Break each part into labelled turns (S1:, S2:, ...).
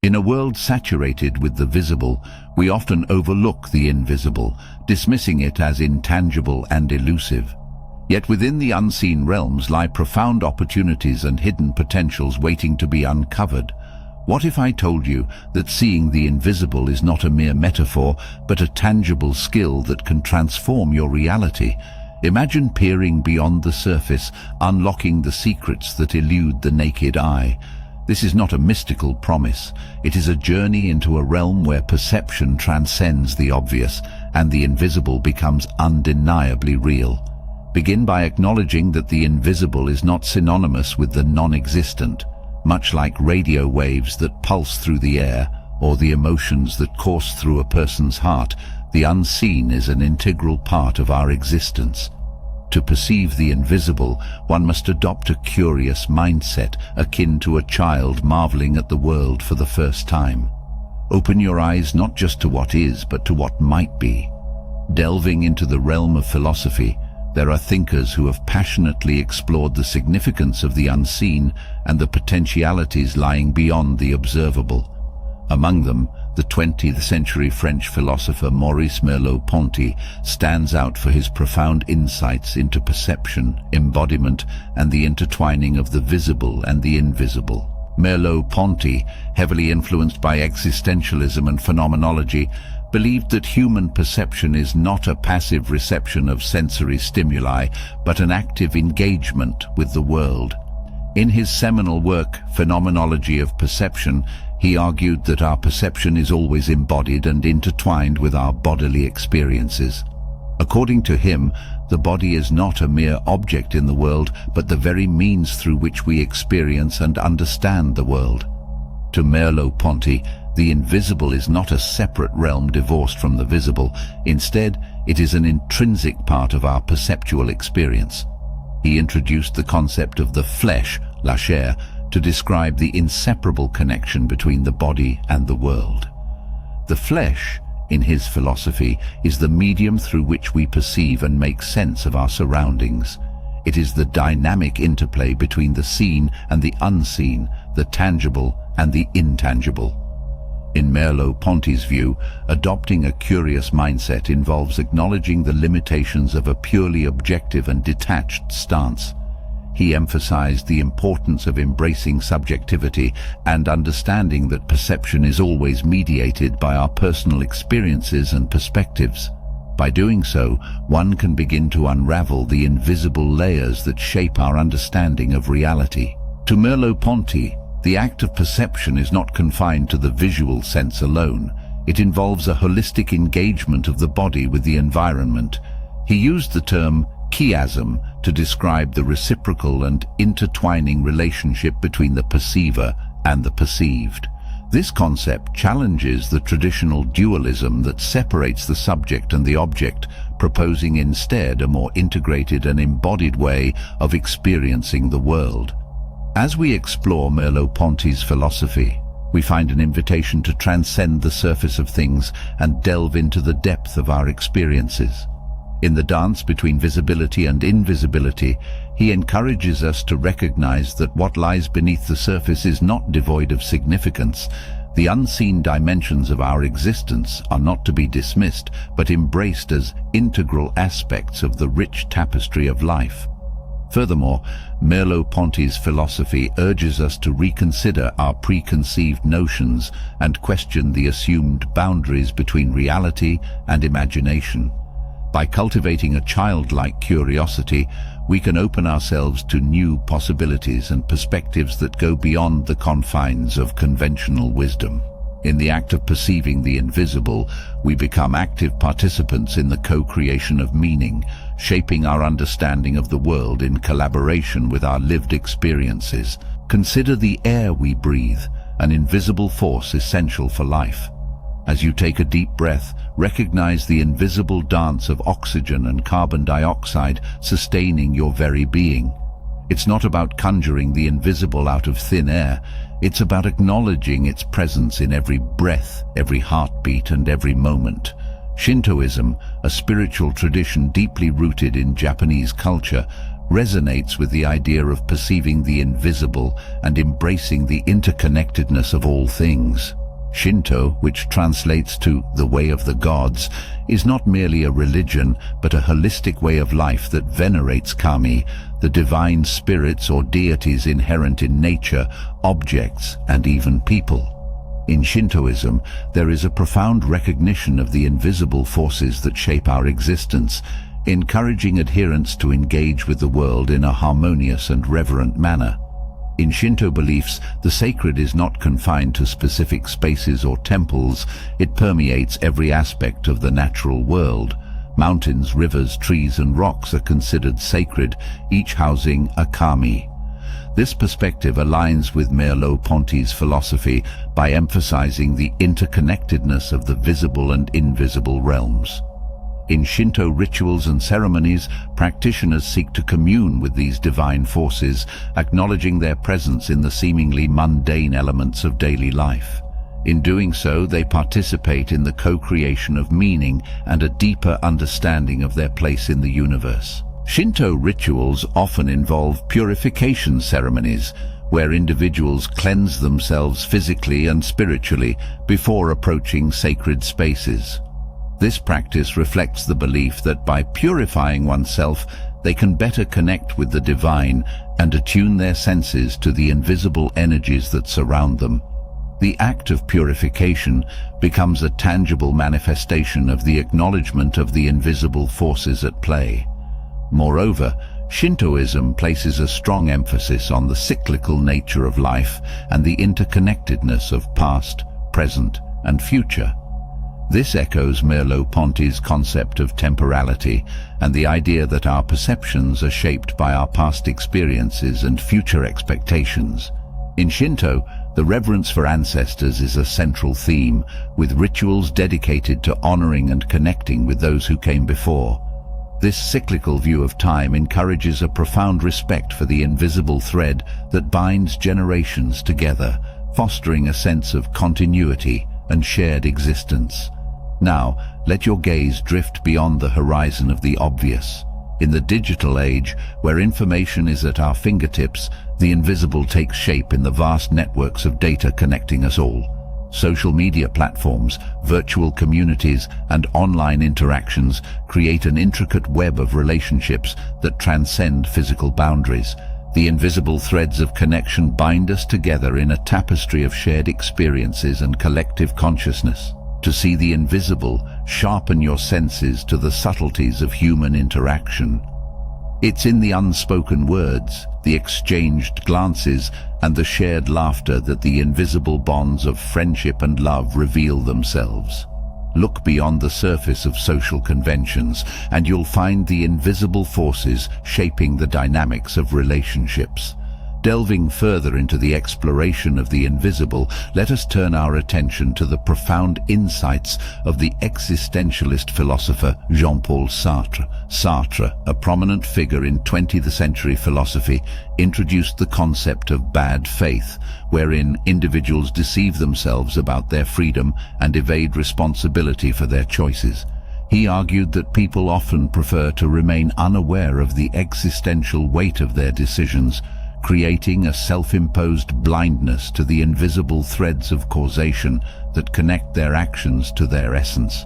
S1: In a world saturated with the visible, we often overlook the invisible, dismissing it as intangible and elusive. Yet within the unseen realms lie profound opportunities and hidden potentials waiting to be uncovered. What if I told you that seeing the invisible is not a mere metaphor, but a tangible skill that can transform your reality? Imagine peering beyond the surface, unlocking the secrets that elude the naked eye. This is not a mystical promise. It is a journey into a realm where perception transcends the obvious and the invisible becomes undeniably real. Begin by acknowledging that the invisible is not synonymous with the non-existent. Much like radio waves that pulse through the air or the emotions that course through a person's heart, the unseen is an integral part of our existence. To perceive the invisible, one must adopt a curious mindset, akin to a child marveling at the world for the first time. Open your eyes not just to what is, but to what might be. Delving into the realm of philosophy, there are thinkers who have passionately explored the significance of the unseen and the potentialities lying beyond the observable. Among them, the 20th century French philosopher Maurice Merleau-Ponty stands out for his profound insights into perception, embodiment, and the intertwining of the visible and the invisible. Merleau-Ponty, heavily influenced by existentialism and phenomenology, believed that human perception is not a passive reception of sensory stimuli, but an active engagement with the world. In his seminal work, Phenomenology of Perception, he argued that our perception is always embodied and intertwined with our bodily experiences. According to him, the body is not a mere object in the world, but the very means through which we experience and understand the world. To Merleau-Ponty, the invisible is not a separate realm divorced from the visible. Instead, it is an intrinsic part of our perceptual experience. He introduced the concept of the flesh, la chair, to describe the inseparable connection between the body and the world. The flesh, in his philosophy, is the medium through which we perceive and make sense of our surroundings. It is the dynamic interplay between the seen and the unseen, the tangible and the intangible. In Merleau-Ponty's view, adopting a curious mindset involves acknowledging the limitations of a purely objective and detached stance. He emphasized the importance of embracing subjectivity and understanding that perception is always mediated by our personal experiences and perspectives. By doing so, one can begin to unravel the invisible layers that shape our understanding of reality. To Merleau-Ponty, the act of perception is not confined to the visual sense alone. It involves a holistic engagement of the body with the environment. He used the term chiasm to describe the reciprocal and intertwining relationship between the perceiver and the perceived. This concept challenges the traditional dualism that separates the subject and the object, proposing instead a more integrated and embodied way of experiencing the world. As we explore Merleau-Ponty's philosophy, we find an invitation to transcend the surface of things and delve into the depth of our experiences. In the dance between visibility and invisibility, he encourages us to recognize that what lies beneath the surface is not devoid of significance. The unseen dimensions of our existence are not to be dismissed, but embraced as integral aspects of the rich tapestry of life. Furthermore, Merleau-Ponty's philosophy urges us to reconsider our preconceived notions and question the assumed boundaries between reality and imagination. By cultivating a childlike curiosity, we can open ourselves to new possibilities and perspectives that go beyond the confines of conventional wisdom. In the act of perceiving the invisible, we become active participants in the co-creation of meaning, shaping our understanding of the world in collaboration with our lived experiences. Consider the air we breathe, an invisible force essential for life. As you take a deep breath, recognize the invisible dance of oxygen and carbon dioxide sustaining your very being. It's not about conjuring the invisible out of thin air. It's about acknowledging its presence in every breath, every heartbeat, and every moment. Shintoism, a spiritual tradition deeply rooted in Japanese culture, resonates with the idea of perceiving the invisible and embracing the interconnectedness of all things. Shinto, which translates to the way of the gods, is not merely a religion but a holistic way of life that venerates kami, the divine spirits or deities inherent in nature, objects, and even people. In Shintoism, there is a profound recognition of the invisible forces that shape our existence, encouraging adherents to engage with the world in a harmonious and reverent manner. In Shinto beliefs, the sacred is not confined to specific spaces or temples. It permeates every aspect of the natural world. Mountains, rivers, trees, and rocks are considered sacred, each housing a kami. This perspective aligns with Merleau-Ponty's philosophy by emphasizing the interconnectedness of the visible and invisible realms. In Shinto rituals and ceremonies, practitioners seek to commune with these divine forces, acknowledging their presence in the seemingly mundane elements of daily life. In doing so, they participate in the co-creation of meaning and a deeper understanding of their place in the universe. Shinto rituals often involve purification ceremonies, where individuals cleanse themselves physically and spiritually before approaching sacred spaces. This practice reflects the belief that by purifying oneself, they can better connect with the divine and attune their senses to the invisible energies that surround them. The act of purification becomes a tangible manifestation of the acknowledgement of the invisible forces at play. Moreover, Shintoism places a strong emphasis on the cyclical nature of life and the interconnectedness of past, present, and future. This echoes Merleau-Ponty's concept of temporality and the idea that our perceptions are shaped by our past experiences and future expectations. In Shinto, the reverence for ancestors is a central theme, with rituals dedicated to honoring and connecting with those who came before. This cyclical view of time encourages a profound respect for the invisible thread that binds generations together, fostering a sense of continuity and shared existence. Now, let your gaze drift beyond the horizon of the obvious. In the digital age, where information is at our fingertips, the invisible takes shape in the vast networks of data connecting us all. Social media platforms, virtual communities, and online interactions create an intricate web of relationships that transcend physical boundaries. The invisible threads of connection bind us together in a tapestry of shared experiences and collective consciousness. To see the invisible, sharpen your senses to the subtleties of human interaction. It's in the unspoken words, the exchanged glances, and the shared laughter that the invisible bonds of friendship and love reveal themselves. Look beyond the surface of social conventions, and you'll find the invisible forces shaping the dynamics of relationships. Delving further into the exploration of the invisible, let us turn our attention to the profound insights of the existentialist philosopher Jean-Paul Sartre. Sartre, a prominent figure in 20th century philosophy, introduced the concept of bad faith, wherein individuals deceive themselves about their freedom and evade responsibility for their choices. He argued that people often prefer to remain unaware of the existential weight of their decisions, creating a self-imposed blindness to the invisible threads of causation that connect their actions to their essence.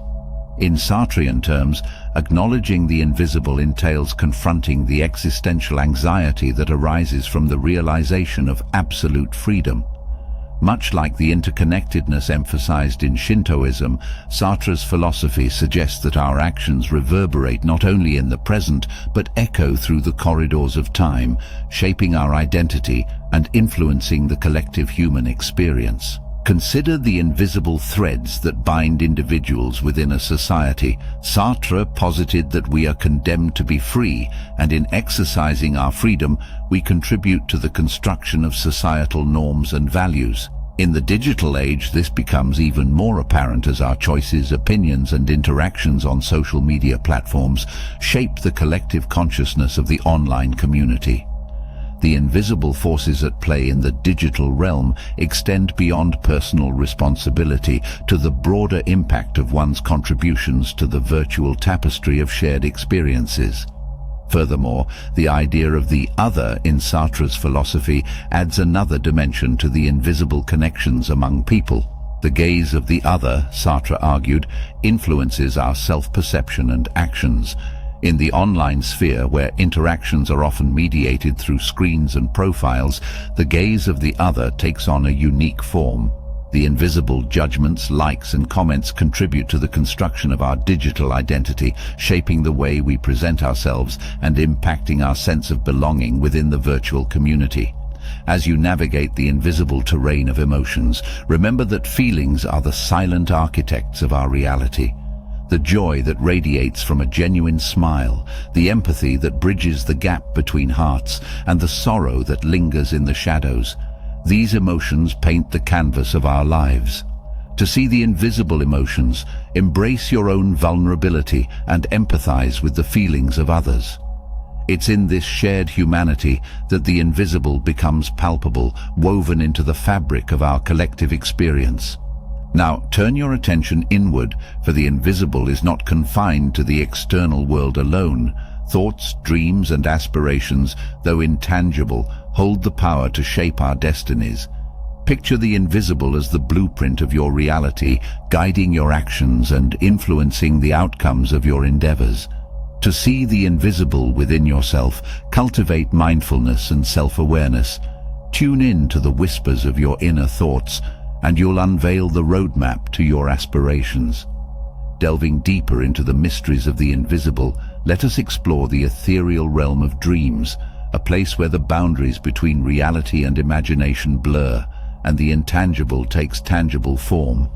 S1: In Sartrean terms, acknowledging the invisible entails confronting the existential anxiety that arises from the realization of absolute freedom. Much like the interconnectedness emphasized in Shintoism, Sartre's philosophy suggests that our actions reverberate not only in the present, but echo through the corridors of time, shaping our identity and influencing the collective human experience. Consider the invisible threads that bind individuals within a society. Sartre posited that we are condemned to be free, and in exercising our freedom, we contribute to the construction of societal norms and values. In the digital age, this becomes even more apparent as our choices, opinions, and interactions on social media platforms shape the collective consciousness of the online community. The invisible forces at play in the digital realm extend beyond personal responsibility to the broader impact of one's contributions to the virtual tapestry of shared experiences. Furthermore, the idea of the other in Sartre's philosophy adds another dimension to the invisible connections among people. The gaze of the other, Sartre argued, influences our self-perception and actions. In the online sphere, where interactions are often mediated through screens and profiles, the gaze of the other takes on a unique form. The invisible judgments, likes and comments contribute to the construction of our digital identity, shaping the way we present ourselves and impacting our sense of belonging within the virtual community. As you navigate the invisible terrain of emotions, remember that feelings are the silent architects of our reality. The joy that radiates from a genuine smile, the empathy that bridges the gap between hearts, and the sorrow that lingers in the shadows. These emotions paint the canvas of our lives. To see the invisible emotions, embrace your own vulnerability and empathize with the feelings of others. It's in this shared humanity that the invisible becomes palpable, woven into the fabric of our collective experience. Now, turn your attention inward, for the invisible is not confined to the external world alone. Thoughts, dreams, and aspirations, though intangible, hold the power to shape our destinies. Picture the invisible as the blueprint of your reality, guiding your actions and influencing the outcomes of your endeavors. To see the invisible within yourself, cultivate mindfulness and self-awareness. Tune in to the whispers of your inner thoughts, and you'll unveil the roadmap to your aspirations. Delving deeper into the mysteries of the invisible, let us explore the ethereal realm of dreams, a place where the boundaries between reality and imagination blur, and the intangible takes tangible form.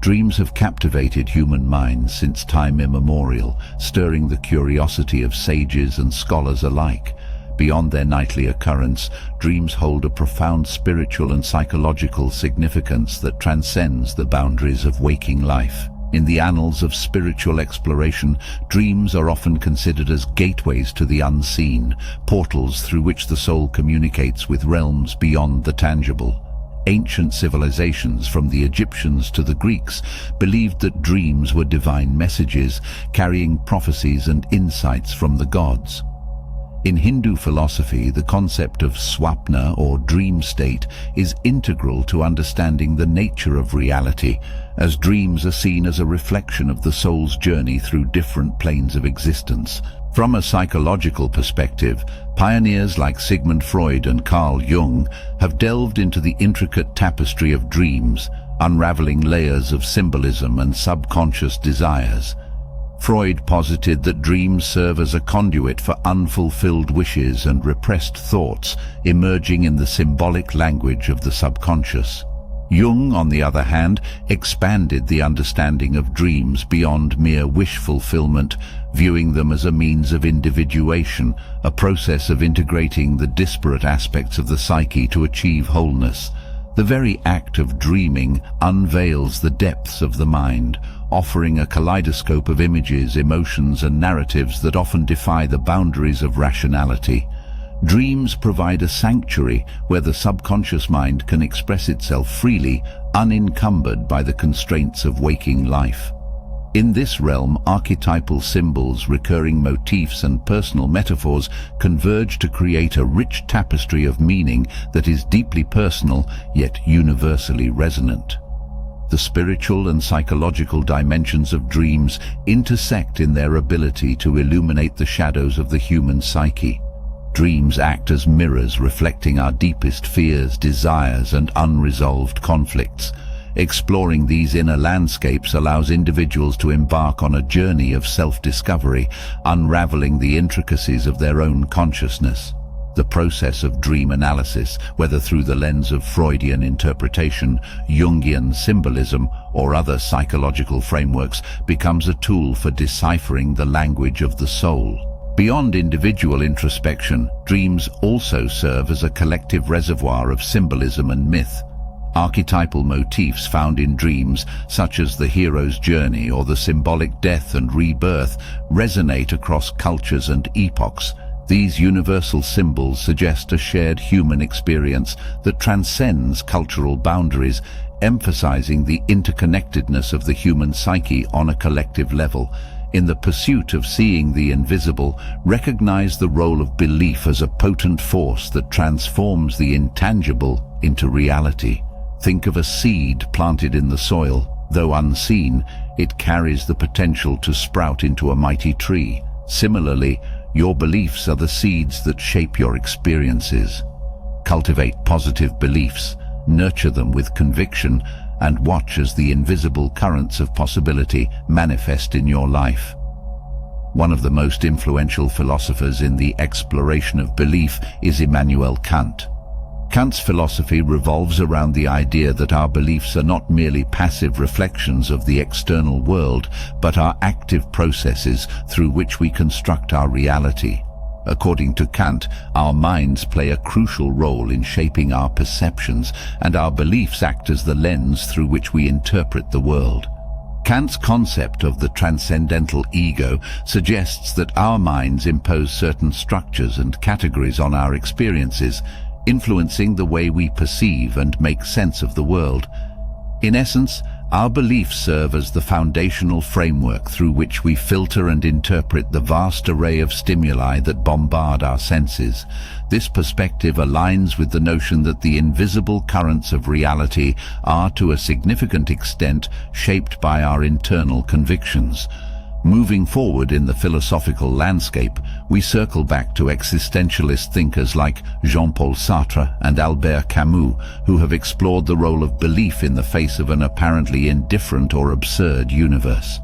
S1: Dreams have captivated human minds since time immemorial, stirring the curiosity of sages and scholars alike. Beyond their nightly occurrence, dreams hold a profound spiritual and psychological significance that transcends the boundaries of waking life. In the annals of spiritual exploration, dreams are often considered as gateways to the unseen, portals through which the soul communicates with realms beyond the tangible. Ancient civilizations, from the Egyptians to the Greeks, believed that dreams were divine messages, carrying prophecies and insights from the gods. In Hindu philosophy, the concept of swapna, or dream state, is integral to understanding the nature of reality, as dreams are seen as a reflection of the soul's journey through different planes of existence. From a psychological perspective, pioneers like Sigmund Freud and Carl Jung have delved into the intricate tapestry of dreams, unraveling layers of symbolism and subconscious desires. Freud posited that dreams serve as a conduit for unfulfilled wishes and repressed thoughts, emerging in the symbolic language of the subconscious. Jung, on the other hand, expanded the understanding of dreams beyond mere wish fulfillment, viewing them as a means of individuation, a process of integrating the disparate aspects of the psyche to achieve wholeness. The very act of dreaming unveils the depths of the mind, offering a kaleidoscope of images, emotions, and narratives that often defy the boundaries of rationality. Dreams provide a sanctuary where the subconscious mind can express itself freely, unencumbered by the constraints of waking life. In this realm, archetypal symbols, recurring motifs, and personal metaphors converge to create a rich tapestry of meaning that is deeply personal, yet universally resonant. The spiritual and psychological dimensions of dreams intersect in their ability to illuminate the shadows of the human psyche. Dreams act as mirrors reflecting our deepest fears, desires, and unresolved conflicts. Exploring these inner landscapes allows individuals to embark on a journey of self-discovery, unraveling the intricacies of their own consciousness. The process of dream analysis, whether through the lens of Freudian interpretation, Jungian symbolism, or other psychological frameworks, becomes a tool for deciphering the language of the soul. Beyond individual introspection, dreams also serve as a collective reservoir of symbolism and myth. Archetypal motifs found in dreams, such as the hero's journey or the symbolic death and rebirth, resonate across cultures and epochs. These universal symbols suggest a shared human experience that transcends cultural boundaries, emphasizing the interconnectedness of the human psyche on a collective level. in the pursuit of seeing the invisible, recognize the role of belief as a potent force that transforms the intangible into reality. Think of a seed planted in the soil. Though unseen, it carries the potential to sprout into a mighty tree. Similarly, your beliefs are the seeds that shape your experiences. Cultivate positive beliefs, nurture them with conviction, and watch as the invisible currents of possibility manifest in your life. One of the most influential philosophers in the exploration of belief is Immanuel Kant. Kant's philosophy revolves around the idea that our beliefs are not merely passive reflections of the external world, but are active processes through which we construct our reality. According to Kant, our minds play a crucial role in shaping our perceptions, and our beliefs act as the lens through which we interpret the world. Kant's concept of the transcendental ego suggests that our minds impose certain structures and categories on our experiences, influencing the way we perceive and make sense of the world. In essence, our beliefs serve as the foundational framework through which we filter and interpret the vast array of stimuli that bombard our senses. This perspective aligns with the notion that the invisible currents of reality are to a significant extent shaped by our internal convictions. Moving forward in the philosophical landscape, we circle back to existentialist thinkers like Jean-Paul Sartre and Albert Camus, who have explored the role of belief in the face of an apparently indifferent or absurd universe.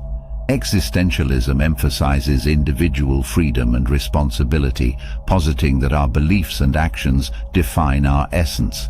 S1: Existentialism emphasizes individual freedom and responsibility, positing that our beliefs and actions define our essence.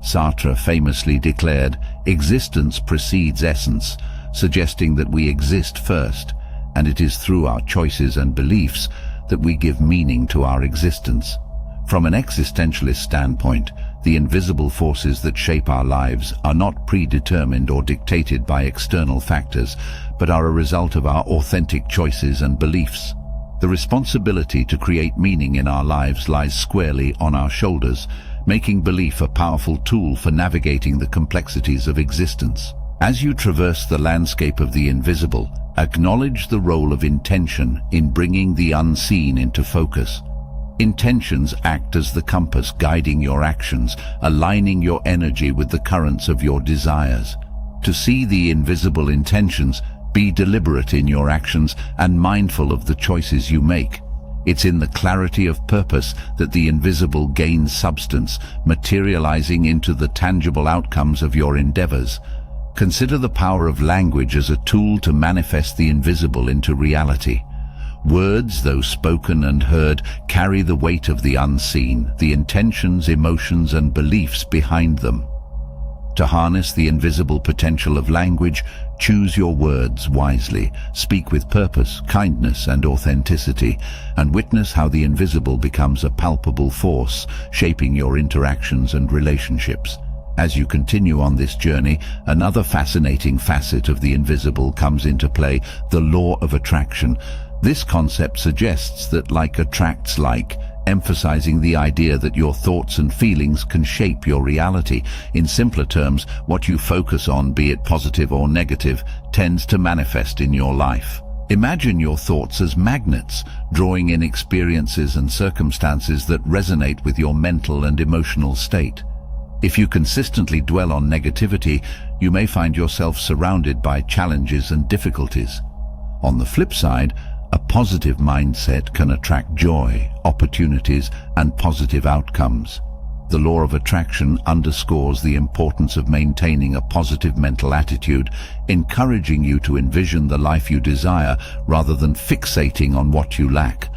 S1: Sartre famously declared, "Existence precedes essence," suggesting that we exist first, and it is through our choices and beliefs that we give meaning to our existence. From an existentialist standpoint, the invisible forces that shape our lives are not predetermined or dictated by external factors, but are a result of our authentic choices and beliefs. The responsibility to create meaning in our lives lies squarely on our shoulders, making belief a powerful tool for navigating the complexities of existence. As you traverse the landscape of the invisible, acknowledge the role of intention in bringing the unseen into focus. Intentions act as the compass guiding your actions, aligning your energy with the currents of your desires. To see the invisible intentions, be deliberate in your actions and mindful of the choices you make. It's in the clarity of purpose that the invisible gains substance, materializing into the tangible outcomes of your endeavors. Consider the power of language as a tool to manifest the invisible into reality. Words, though spoken and heard, carry the weight of the unseen, the intentions, emotions, and beliefs behind them. To harness the invisible potential of language, choose your words wisely, speak with purpose, kindness, and authenticity, and witness how the invisible becomes a palpable force, shaping your interactions and relationships. As you continue on this journey, another fascinating facet of the invisible comes into play, the law of attraction. This concept suggests that like attracts like, emphasizing the idea that your thoughts and feelings can shape your reality. In simpler terms, what you focus on, be it positive or negative, tends to manifest in your life. Imagine your thoughts as magnets, drawing in experiences and circumstances that resonate with your mental and emotional state. If you consistently dwell on negativity, you may find yourself surrounded by challenges and difficulties. On the flip side, a positive mindset can attract joy, opportunities, and positive outcomes. The law of attraction underscores the importance of maintaining a positive mental attitude, encouraging you to envision the life you desire rather than fixating on what you lack.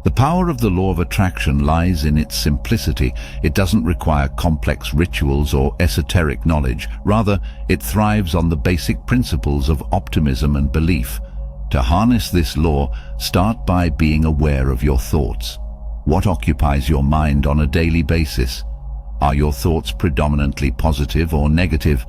S1: The power of the law of attraction lies in its simplicity. It doesn't require complex rituals or esoteric knowledge. Rather, it thrives on the basic principles of optimism and belief. To harness this law, start by being aware of your thoughts. What occupies your mind on a daily basis? Are your thoughts predominantly positive or negative?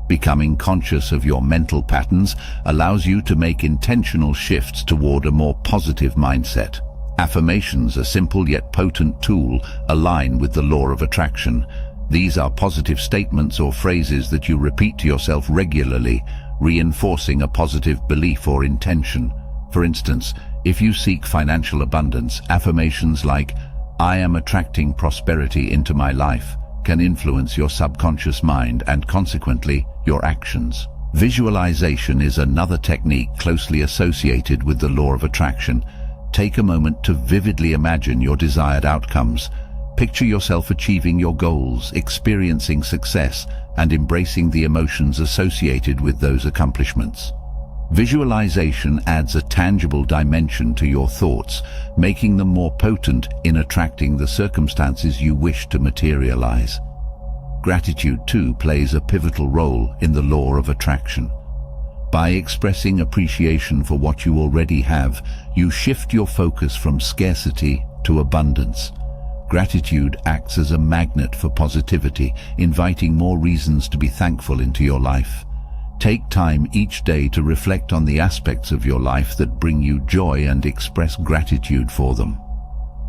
S1: Becoming conscious of your mental patterns allows you to make intentional shifts toward a more positive mindset. Affirmations, a simple yet potent tool, align with the law of attraction. These are positive statements or phrases that you repeat to yourself regularly, reinforcing a positive belief or intention. For instance, if you seek financial abundance, affirmations like, "I am attracting prosperity into my life," can influence your subconscious mind and consequently your actions. Visualization is another technique closely associated with the law of attraction. Take a moment to vividly imagine your desired outcomes. Picture yourself achieving your goals, experiencing success, and embracing the emotions associated with those accomplishments. Visualization adds a tangible dimension to your thoughts, making them more potent in attracting the circumstances you wish to materialize. Gratitude, too, plays a pivotal role in the law of attraction. By expressing appreciation for what you already have, you shift your focus from scarcity to abundance. Gratitude acts as a magnet for positivity, inviting more reasons to be thankful into your life. Take time each day to reflect on the aspects of your life that bring you joy and express gratitude for them.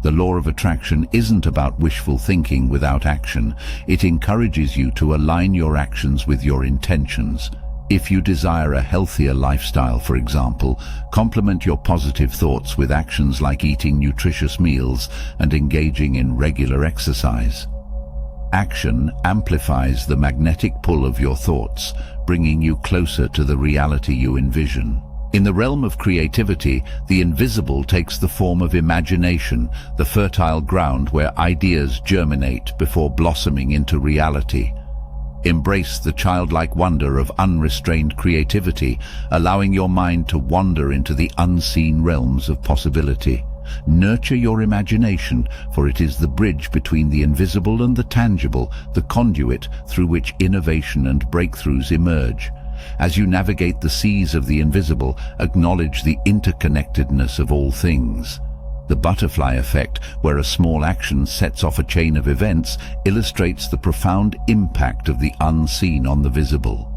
S1: The law of attraction isn't about wishful thinking without action. It encourages you to align your actions with your intentions. If you desire a healthier lifestyle, for example, complement your positive thoughts with actions like eating nutritious meals and engaging in regular exercise. Action amplifies the magnetic pull of your thoughts, bringing you closer to the reality you envision. In the realm of creativity, the invisible takes the form of imagination, the fertile ground where ideas germinate before blossoming into reality. Embrace the childlike wonder of unrestrained creativity, allowing your mind to wander into the unseen realms of possibility. Nurture your imagination, for it is the bridge between the invisible and the tangible, the conduit through which innovation and breakthroughs emerge. As you navigate the seas of the invisible, acknowledge the interconnectedness of all things. The butterfly effect, where a small action sets off a chain of events, illustrates the profound impact of the unseen on the visible.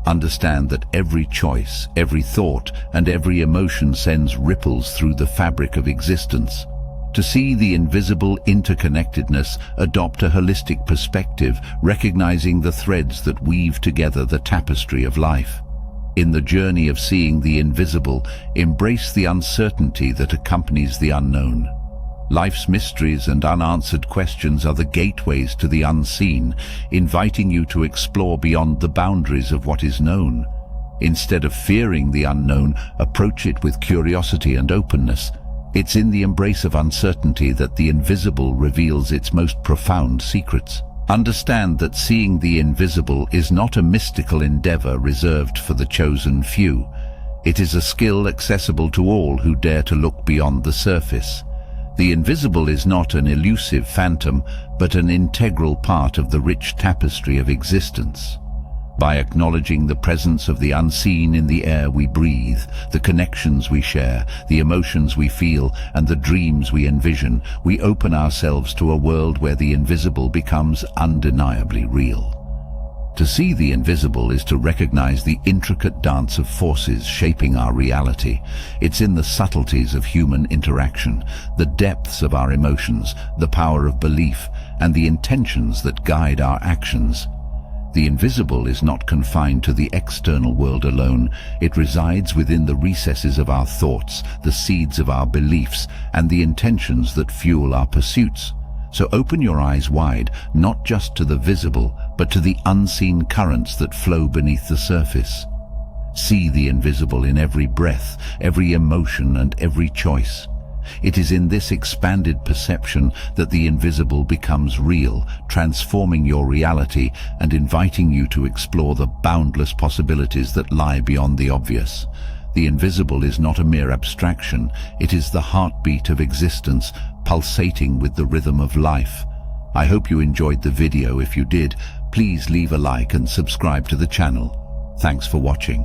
S1: Understand that every choice, every thought, and every emotion sends ripples through the fabric of existence. To see the invisible interconnectedness, adopt a holistic perspective, recognizing the threads that weave together the tapestry of life. In the journey of seeing the invisible, embrace the uncertainty that accompanies the unknown. Life's mysteries and unanswered questions are the gateways to the unseen, inviting you to explore beyond the boundaries of what is known. Instead of fearing the unknown, approach it with curiosity and openness. It's in the embrace of uncertainty that the invisible reveals its most profound secrets. Understand that seeing the invisible is not a mystical endeavor reserved for the chosen few. It is a skill accessible to all who dare to look beyond the surface. The invisible is not an elusive phantom, but an integral part of the rich tapestry of existence. By acknowledging the presence of the unseen in the air we breathe, the connections we share, the emotions we feel, and the dreams we envision, we open ourselves to a world where the invisible becomes undeniably real. To see the invisible is to recognize the intricate dance of forces shaping our reality. It's in the subtleties of human interaction, the depths of our emotions, the power of belief, and the intentions that guide our actions. The invisible is not confined to the external world alone. It resides within the recesses of our thoughts, the seeds of our beliefs, and the intentions that fuel our pursuits. So open your eyes wide, not just to the visible, but to the unseen currents that flow beneath the surface. See the invisible in every breath, every emotion, and every choice. It is in this expanded perception that the invisible becomes real, transforming your reality and inviting you to explore the boundless possibilities that lie beyond the obvious. The invisible is not a mere abstraction. It is the heartbeat of existence, pulsating with the rhythm of life. I hope you enjoyed the video. If you did, please leave a like and subscribe to the channel. Thanks for watching.